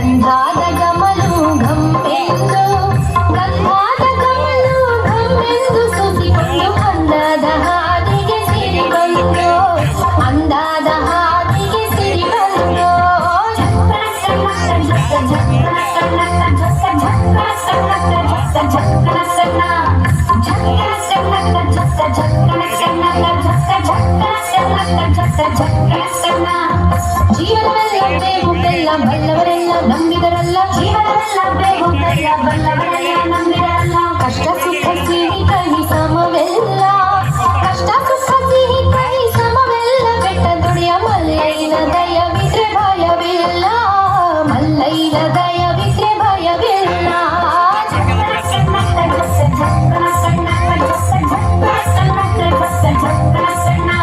ಗಂಧಾದ ಗಮಲು ಘಮ್ಮೆಂದು ಗಂಧಾದ ಗಮಲು ಘಮ್ಮೆಂದು ಸುತ್ತಿಕೊಂಡು ಅಂದಾದ ಹಾದಿಗೆ ಸಿರಿ ಬಂದು ಅಂದಾದ ಹಾದಿಗೆ ಸಿರಿ ಬಂದು ಜೀವನವೆಲ್ಲ ಬೇವು ಬೆಲ್ಲ ಬಲ್ಲವರೆಲ್ಲ ನಂಬಿದರಲ್ಲ ಜೀವನವೆಲ್ಲ ಬೇವು ಬೆಲ್ಲ ಬಲ್ಲವರೆಲ್ಲ ನಂಬಿದರಲ್ಲ ಕಷ್ಟ ಸುಖ ಸಿಹಿ ಕಹಿ ಸಮವೆಲ್ಲ ಕಷ್ಟ ಸುಖ ಸಿಹಿ ಕಹಿ ಸಮವೆಲ್ಲ ಬೆಟ್ಟ ದುಡಿಯ ಮಲ್ಲೈನ ದಯವಿದ್ರೆ ಭಯವಿಲ್ಲ ಮಲ್ಲೈನ ದಯವಿದ್ರೆ ಭಯವಿಲ್ಲ ಝಕ್ಕನ